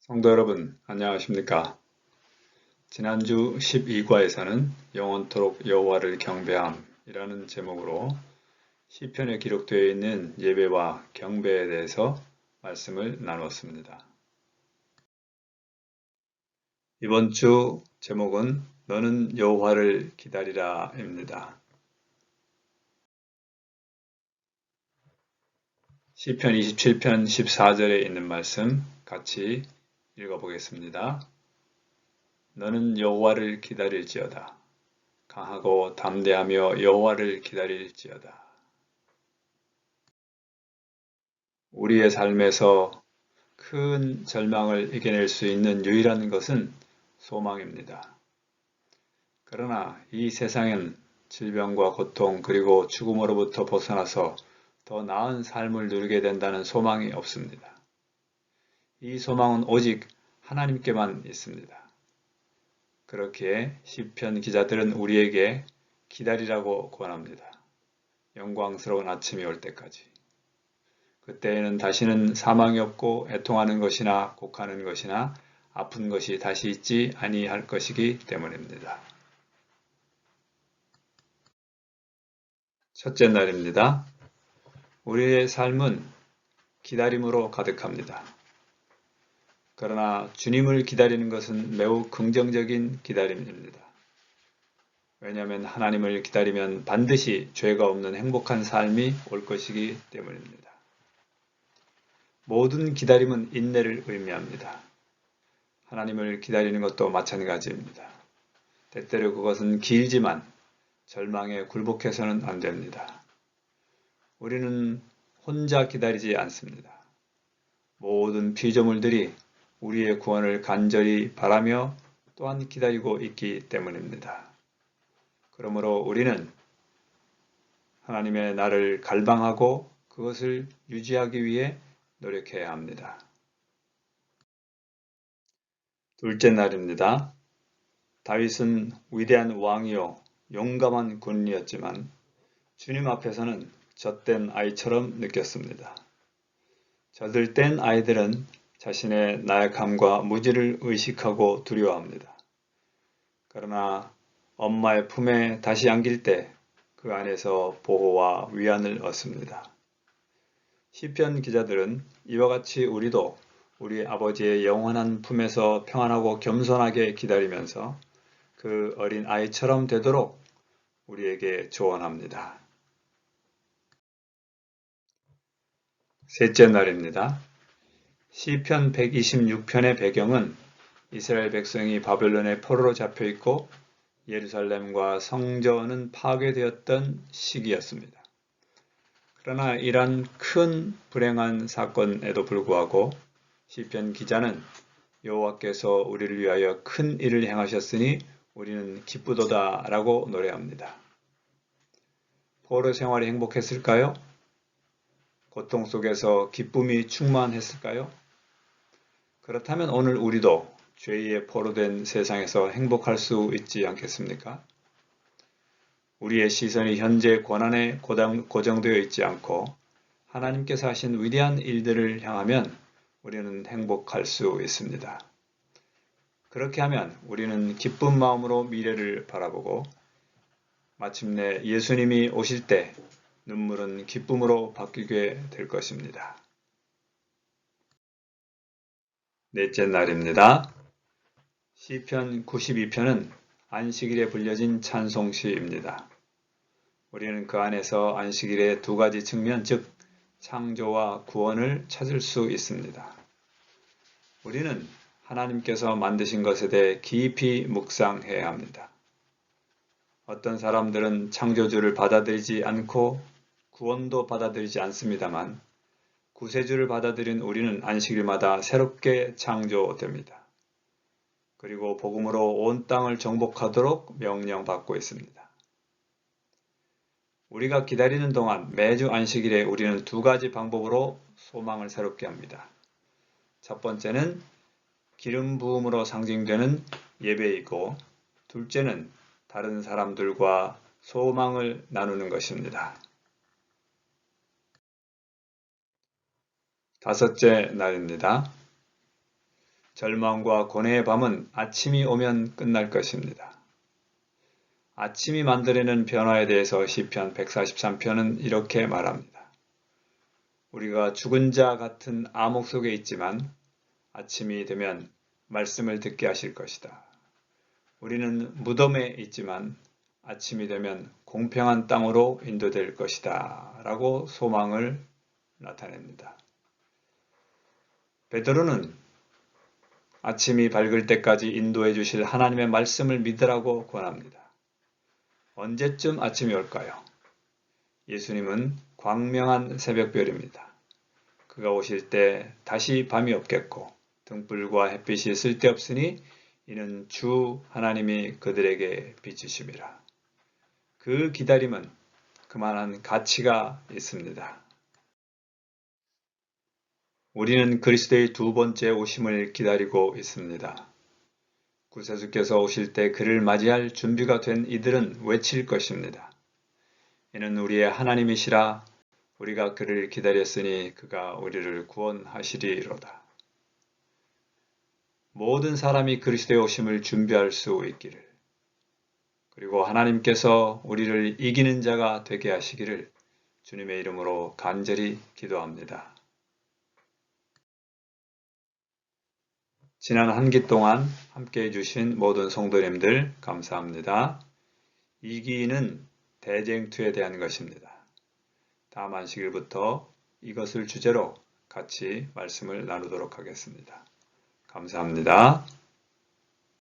성도 여러분, 안녕하십니까? 지난주 12과에서는 영원토록 여호와를 경배함이라는 제목으로 시편에 기록되어 있는 예배와 경배에 대해서 말씀을 나누었습니다. 이번 주 제목은 너는 여호와를 기다리라입니다. 시편 27편 14절에 있는 말씀 같이 읽어보겠습니다. 너는 여호와를 기다릴지어다. 강하고 담대하며 여호와를 기다릴지어다. 우리의 삶에서 큰 절망을 이겨낼 수 있는 유일한 것은 소망입니다. 그러나 이 세상엔 질병과 고통 그리고 죽음으로부터 벗어나서 더 나은 삶을 누리게 된다는 소망이 없습니다. 이 소망은 오직 하나님께만 있습니다. 그렇기에 시편 기자들은 우리에게 기다리라고 권합니다. 영광스러운 아침이 올 때까지. 그때에는 다시는 사망이 없고 애통하는 것이나 곡하는 것이나 아픈 것이 다시 있지 아니할 것이기 때문입니다. 첫째 날입니다. 우리의 삶은 기다림으로 가득합니다. 그러나 주님을 기다리는 것은 매우 긍정적인 기다림입니다. 왜냐하면 하나님을 기다리면 반드시 죄가 없는 행복한 삶이 올 것이기 때문입니다. 모든 기다림은 인내를 의미합니다. 하나님을 기다리는 것도 마찬가지입니다. 때때로 그것은 길지만 절망에 굴복해서는 안 됩니다. 우리는 혼자 기다리지 않습니다. 모든 피조물들이 우리의 구원을 간절히 바라며 또한 기다리고 있기 때문입니다. 그러므로 우리는 하나님의 나를 갈망하고 그것을 유지하기 위해 노력해야 합니다. 둘째 날입니다. 다윗은 위대한 왕이요 용감한 군인이었지만 주님 앞에서는 젖된 아이처럼 느꼈습니다. 젖을 아이들은 자신의 나약함과 무지를 의식하고 두려워합니다. 그러나 엄마의 품에 다시 안길 때 그 안에서 보호와 위안을 얻습니다. 시편 기자들은 이와 같이 우리도 우리 아버지의 영원한 품에서 평안하고 겸손하게 기다리면서 그 어린 아이처럼 되도록 우리에게 조언합니다. 셋째 날입니다. 시편 126편의 배경은 이스라엘 백성이 바벨론의 포로로 잡혀 있고 예루살렘과 성전은 파괴되었던 시기였습니다. 그러나 이러한 큰 불행한 사건에도 불구하고 시편 기자는 여호와께서 우리를 위하여 큰 일을 행하셨으니 우리는 기쁘도다 라고 노래합니다. 포로 생활이 행복했을까요? 고통 속에서 기쁨이 충만했을까요? 그렇다면 오늘 우리도 죄의 포로된 세상에서 행복할 수 있지 않겠습니까? 우리의 시선이 현재 고난에 고정되어 있지 않고 하나님께서 하신 위대한 일들을 향하면 우리는 행복할 수 있습니다. 그렇게 하면 우리는 기쁜 마음으로 미래를 바라보고 마침내 예수님이 오실 때 눈물은 기쁨으로 바뀌게 될 것입니다. 넷째 날입니다. 시편 92편은 안식일에 불려진 찬송시입니다. 우리는 그 안에서 안식일의 두 가지 측면, 즉 창조와 구원을 찾을 수 있습니다. 우리는 하나님께서 만드신 것에 대해 깊이 묵상해야 합니다. 어떤 사람들은 창조주를 받아들이지 않고 구원도 받아들이지 않습니다만 구세주를 받아들인 우리는 안식일마다 새롭게 창조됩니다. 그리고 복음으로 온 땅을 정복하도록 명령받고 있습니다. 우리가 기다리는 동안 매주 안식일에 우리는 두 가지 방법으로 소망을 새롭게 합니다. 첫 번째는 기름 부음으로 상징되는 예배이고 둘째는 다른 사람들과 소망을 나누는 것입니다. 다섯째 날입니다. 절망과 고뇌의 밤은 아침이 오면 끝날 것입니다. 아침이 만들어내는 변화에 대해서 시편 143편은 이렇게 말합니다. 우리가 죽은 자 같은 암흑 속에 있지만 아침이 되면 말씀을 듣게 하실 것이다. 우리는 무덤에 있지만 아침이 되면 공평한 땅으로 인도될 것이다. 라고 소망을 나타냅니다. 베드로는 아침이 밝을 때까지 인도해 주실 하나님의 말씀을 믿으라고 권합니다. 언제쯤 아침이 올까요? 예수님은 광명한 새벽별입니다. 그가 오실 때 다시 밤이 없겠고 등불과 햇빛이 쓸데없으니 이는 주 하나님이 그들에게 비치심이라. 그 기다림은 그만한 가치가 있습니다. 우리는 그리스도의 두 번째 오심을 기다리고 있습니다. 구세주께서 오실 때 그를 맞이할 준비가 된 이들은 외칠 것입니다. 이는 우리의 하나님이시라. 우리가 그를 기다렸으니 그가 우리를 구원하시리로다. 모든 사람이 그리스도의 오심을 준비할 수 있기를, 그리고 하나님께서 우리를 이기는 자가 되게 하시기를 주님의 이름으로 간절히 기도합니다. 지난 한 기 동안 함께해 주신 모든 성도님들 감사합니다. 2기는 대쟁투에 대한 것입니다. 다음 안식일부터 이것을 주제로 같이 말씀을 나누도록 하겠습니다. 감사합니다.